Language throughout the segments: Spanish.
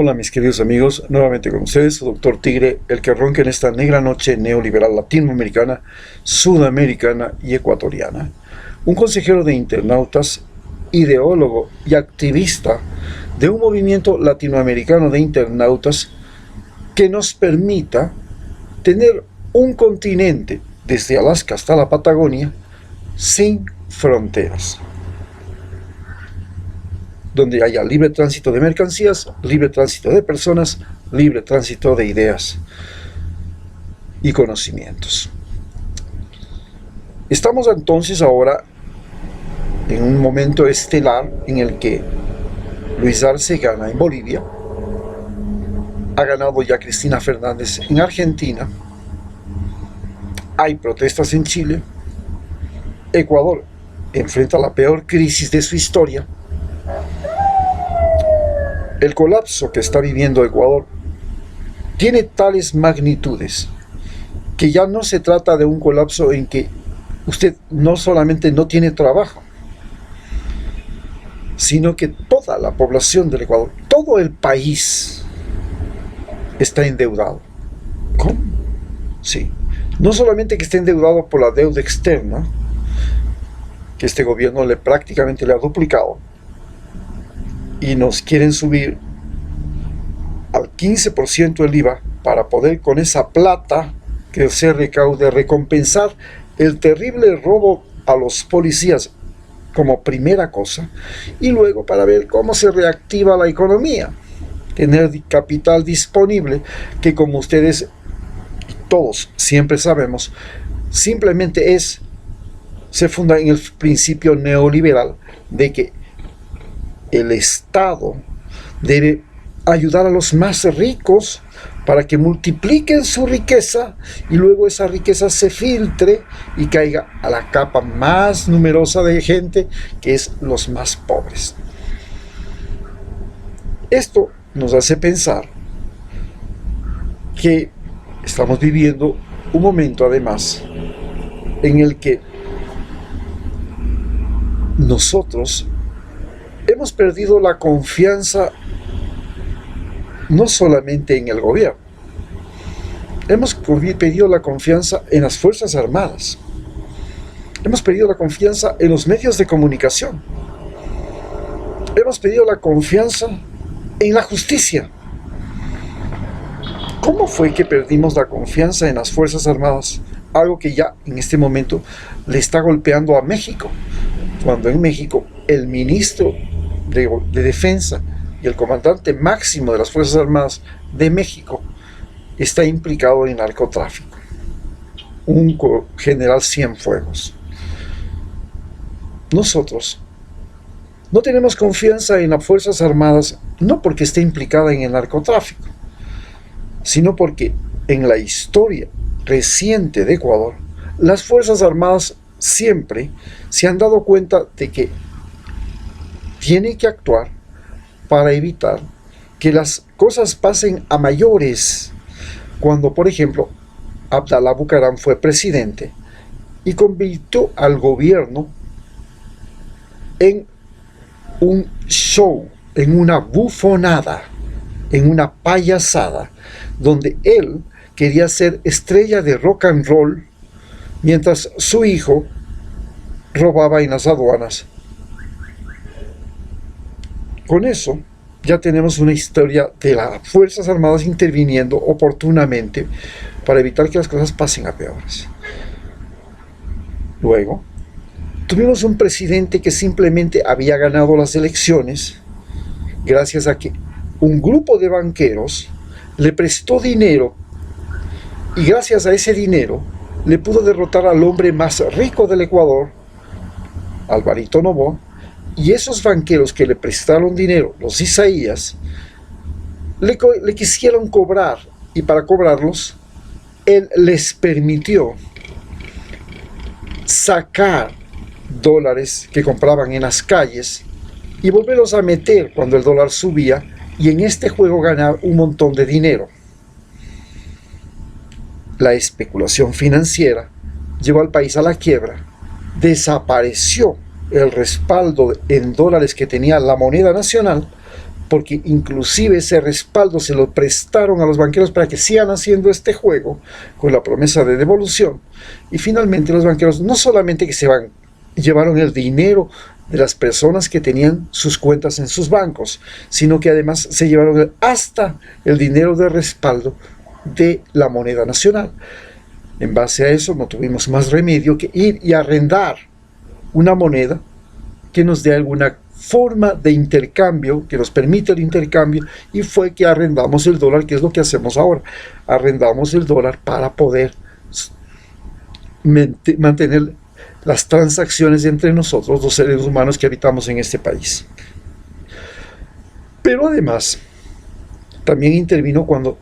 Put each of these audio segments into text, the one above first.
Hola mis queridos amigos, nuevamente con ustedes, su Doctor Tigre, el que ronca en esta negra noche neoliberal latinoamericana, sudamericana y ecuatoriana. Un consejero de internautas, ideólogo y activista de un movimiento latinoamericano de internautas que nos permita tener un continente desde Alaska hasta la Patagonia sin fronteras, donde haya libre tránsito de mercancías, libre tránsito de personas, libre tránsito de ideas y conocimientos. Estamos entonces ahora en un momento estelar en el que Luis Arce gana en Bolivia, ha ganado ya Cristina Fernández en Argentina, hay protestas en Chile, Ecuador enfrenta la peor crisis de su historia. El colapso que está viviendo Ecuador tiene tales magnitudes que ya no se trata de un colapso en que usted no solamente no tiene trabajo, sino que toda la población del Ecuador, todo el país está endeudado. ¿Cómo? Sí. No solamente que esté endeudado por la deuda externa, que este gobierno prácticamente le ha duplicado, y nos quieren subir al 15% el IVA para poder con esa plata que se recaude recompensar el terrible robo a los policías como primera cosa, y luego para ver cómo se reactiva la economía, tener capital disponible que, como ustedes todos siempre sabemos, simplemente se funda en el principio neoliberal de que el Estado debe ayudar a los más ricos para que multipliquen su riqueza y luego esa riqueza se filtre y caiga a la capa más numerosa de gente, que es los más pobres. Esto nos hace pensar que estamos viviendo un momento además en el que nosotros hemos perdido la confianza no solamente en el gobierno, hemos perdido la confianza en las Fuerzas Armadas, hemos perdido la confianza en los medios de comunicación, hemos perdido la confianza en la justicia. ¿Cómo fue que perdimos la confianza en las Fuerzas Armadas? Algo que ya en este momento le está golpeando a México, cuando en México el ministro de Defensa y el comandante máximo de las Fuerzas Armadas de México está implicado en narcotráfico, un general Cienfuegos. Nosotros no tenemos confianza en las Fuerzas Armadas, no porque esté implicada en el narcotráfico, sino porque en la historia reciente de Ecuador, las Fuerzas Armadas siempre se han dado cuenta de que tiene que actuar para evitar que las cosas pasen a mayores. Cuando, por ejemplo, Abdalá Bucaram fue presidente y convirtió al gobierno en un show, en una bufonada, en una payasada, donde él quería ser estrella de rock and roll, mientras su hijo robaba en las aduanas. Con eso ya tenemos una historia de las Fuerzas Armadas interviniendo oportunamente para evitar que las cosas pasen a peores. Luego, tuvimos un presidente que simplemente había ganado las elecciones gracias a que un grupo de banqueros le prestó dinero, y gracias a ese dinero le pudo derrotar al hombre más rico del Ecuador, Alvarito Noboa. Y esos banqueros que le prestaron dinero, los Isaías, le quisieron cobrar, y para cobrarlos, él les permitió sacar dólares que compraban en las calles y volverlos a meter cuando el dólar subía, y en este juego ganar un montón de dinero. La especulación financiera llevó al país a la quiebra, desapareció el respaldo en dólares que tenía la moneda nacional, porque inclusive ese respaldo se lo prestaron a los banqueros para que sigan haciendo este juego con la promesa de devolución. Y finalmente los banqueros no solamente que llevaron el dinero de las personas que tenían sus cuentas en sus bancos, sino que además se llevaron hasta el dinero de respaldo de la moneda nacional. En base a eso no tuvimos más remedio que ir y arrendar una moneda que nos dé alguna forma de intercambio, que nos permita el intercambio, y fue que arrendamos el dólar, que es lo que hacemos ahora. Arrendamos el dólar para poder mantener las transacciones entre nosotros, los seres humanos que habitamos en este país. Pero además, también intervino cuando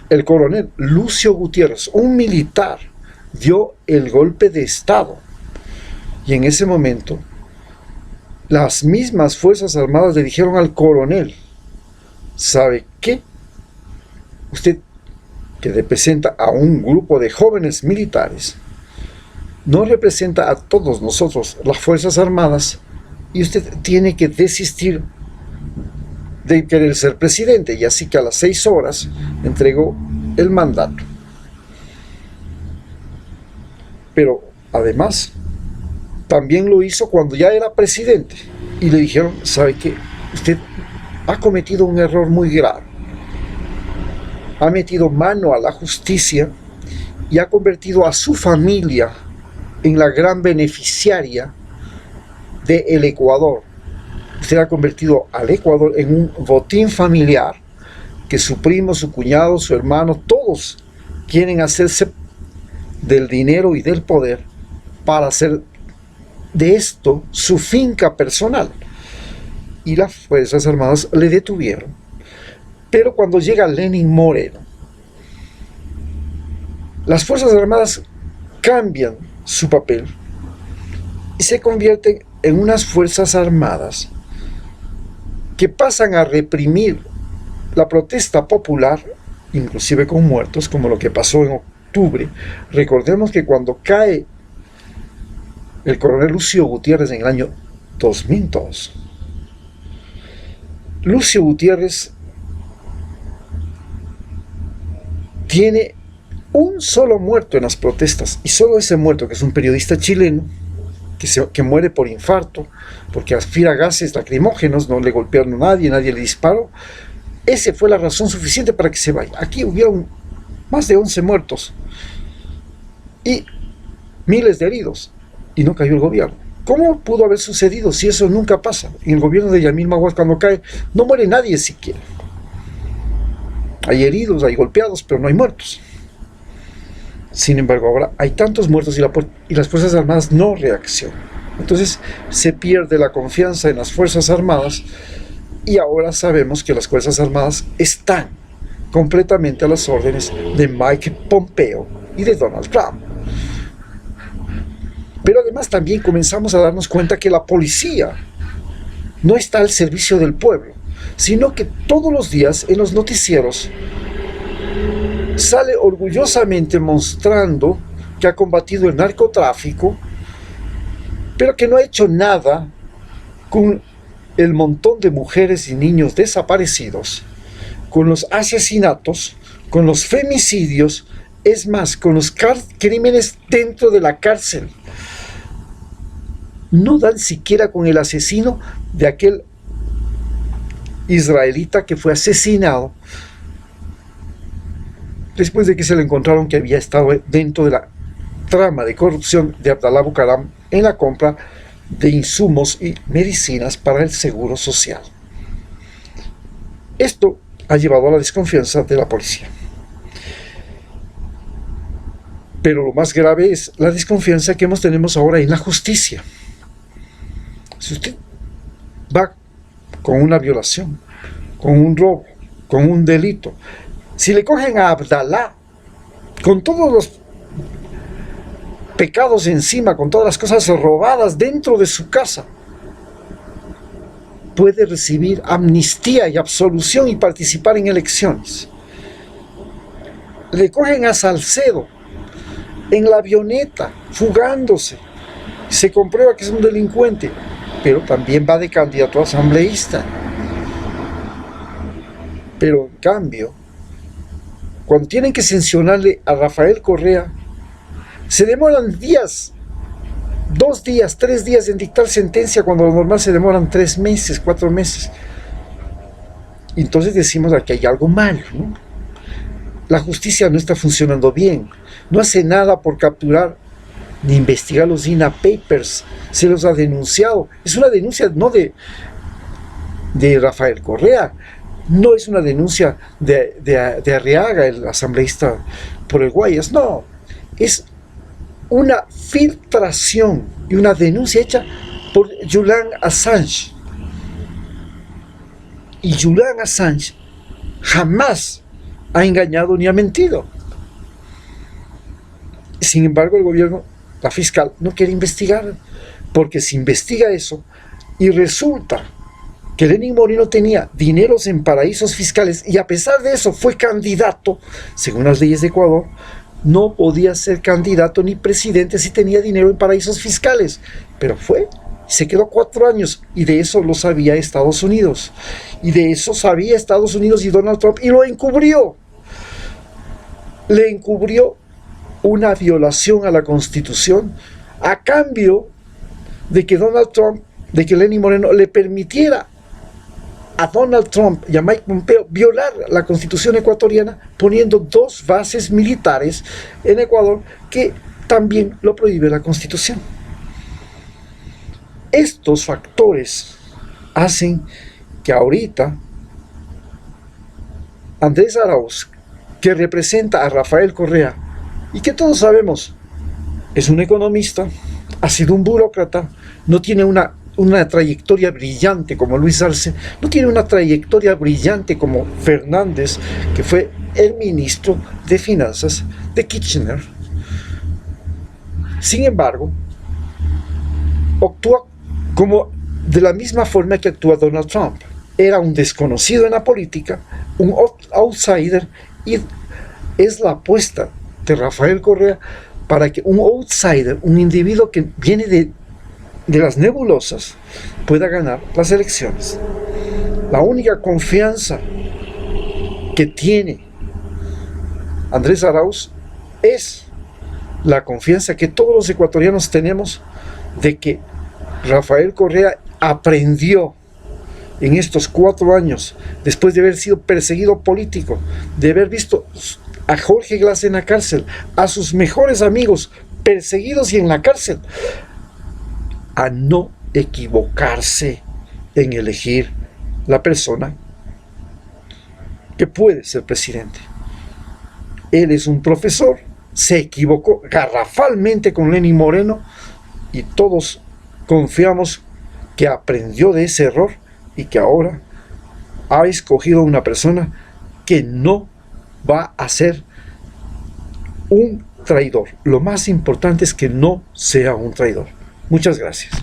el coronel Lucio Gutiérrez, un militar, dio el golpe de Estado. Y en ese momento, las mismas Fuerzas Armadas le dijeron al coronel: ¿sabe qué? Usted, que representa a un grupo de jóvenes militares, no representa a todos nosotros, las Fuerzas Armadas, y usted tiene que desistir de querer ser presidente. Y así que a las 6 horas entregó el mandato. Pero además también lo hizo cuando ya era presidente, y le dijeron: ¿sabe qué? Usted ha cometido un error muy grave, ha metido mano a la justicia y ha convertido a su familia en la gran beneficiaria del Ecuador. Usted ha convertido al Ecuador en un botín familiar que su primo, su cuñado, su hermano, todos quieren hacerse del dinero y del poder para hacer de esto su finca personal. Y las Fuerzas Armadas le detuvieron. Pero cuando llega Lenín Moreno, las Fuerzas Armadas cambian su papel y se convierten en unas Fuerzas Armadas que pasan a reprimir la protesta popular, inclusive con muertos, como lo que pasó en octubre. Recordemos que cuando cae el coronel Lucio Gutiérrez en el año 2002, Lucio Gutiérrez tiene un solo muerto en las protestas, y solo ese muerto, que es un periodista chileno que muere por infarto porque aspira gases lacrimógenos, no le golpearon a nadie, nadie le disparó. Esa fue la razón suficiente para que se vaya. Aquí hubieron más de 11 muertos y miles de heridos, y no cayó el gobierno. ¿Cómo pudo haber sucedido si eso nunca pasa? En el gobierno de Yamil Maguad, cuando cae, no muere nadie siquiera. Hay heridos, hay golpeados, pero no hay muertos. Sin embargo, ahora hay tantos muertos y las Fuerzas Armadas no reaccionan. Entonces se pierde la confianza en las Fuerzas Armadas, y ahora sabemos que las Fuerzas Armadas están completamente a las órdenes de Mike Pompeo y de Donald Trump. Pero además también comenzamos a darnos cuenta que la policía no está al servicio del pueblo, sino que todos los días en los noticieros sale orgullosamente mostrando que ha combatido el narcotráfico, pero que no ha hecho nada con el montón de mujeres y niños desaparecidos, con los asesinatos, con los femicidios, es más, con los crímenes dentro de la cárcel. No dan siquiera con el asesino de aquel israelita que fue asesinado después de que se le encontraron que había estado dentro de la trama de corrupción de Abdalá Bucaram en la compra de insumos y medicinas para el seguro social. Esto ha llevado a la desconfianza de la policía. Pero lo más grave es la desconfianza que tenemos ahora en la justicia. Si usted va con una violación, con un robo, con un delito, si le cogen a Abdalá con todos los pecados encima, con todas las cosas robadas dentro de su casa, puede recibir amnistía y absolución y participar en elecciones. Le cogen a Salcedo en la avioneta, fugándose, se comprueba que es un delincuente, pero también va de candidato a asambleísta. Pero en cambio, cuando tienen que sancionarle a Rafael Correa, se demoran días, 2 días, 3 días en dictar sentencia, cuando lo normal se demoran 3 meses, 4 meses. Entonces decimos que hay algo mal, ¿no? La justicia no está funcionando bien, no hace nada por capturar ni investigar los DINA Papers, se los ha denunciado. Es una denuncia no de Rafael Correa, no es una denuncia de Arriaga, el asambleísta por el Guayas, no, es una filtración y una denuncia hecha por Julian Assange. Y Julian Assange jamás ha engañado ni ha mentido. Sin embargo, el gobierno, la fiscal, no quiere investigar, porque si investiga eso y resulta que Lenín Moreno tenía dineros en paraísos fiscales y a pesar de eso fue candidato, según las leyes de Ecuador, no podía ser candidato ni presidente si tenía dinero en paraísos fiscales, pero se quedó 4 años y de eso lo sabía Estados Unidos, y de eso sabía Estados Unidos y Donald Trump y lo encubrió. Le encubrió una violación a la Constitución a cambio de que Donald Trump, de que Lenín Moreno le permitiera a Donald Trump y a Mike Pompeo violar la Constitución ecuatoriana poniendo 2 bases militares en Ecuador que también lo prohíbe la Constitución. Estos factores hacen que ahorita Andrés Arauz, que representa a Rafael Correa y que todos sabemos es un economista, ha sido un burócrata, no tiene una trayectoria brillante como Luis Arce, no tiene una trayectoria brillante como Fernández, que fue el ministro de Finanzas de Kirchner. Sin embargo, actúa como de la misma forma que actúa Donald Trump. Era un desconocido en la política, un outsider, y es la apuesta de Rafael Correa para que un outsider, un individuo que viene de las nebulosas, pueda ganar las elecciones. La única confianza que tiene Andrés Arauz es la confianza que todos los ecuatorianos tenemos de que Rafael Correa aprendió en estos 4 años, después de haber sido perseguido político, de haber visto a Jorge Glass en la cárcel, a sus mejores amigos perseguidos y en la cárcel, a no equivocarse en elegir la persona que puede ser presidente. Él es un profesor, se equivocó garrafalmente con Lenín Moreno y todos confiamos que aprendió de ese error y que ahora ha escogido una persona que no va a ser un traidor. Lo más importante es que no sea un traidor. Muchas gracias.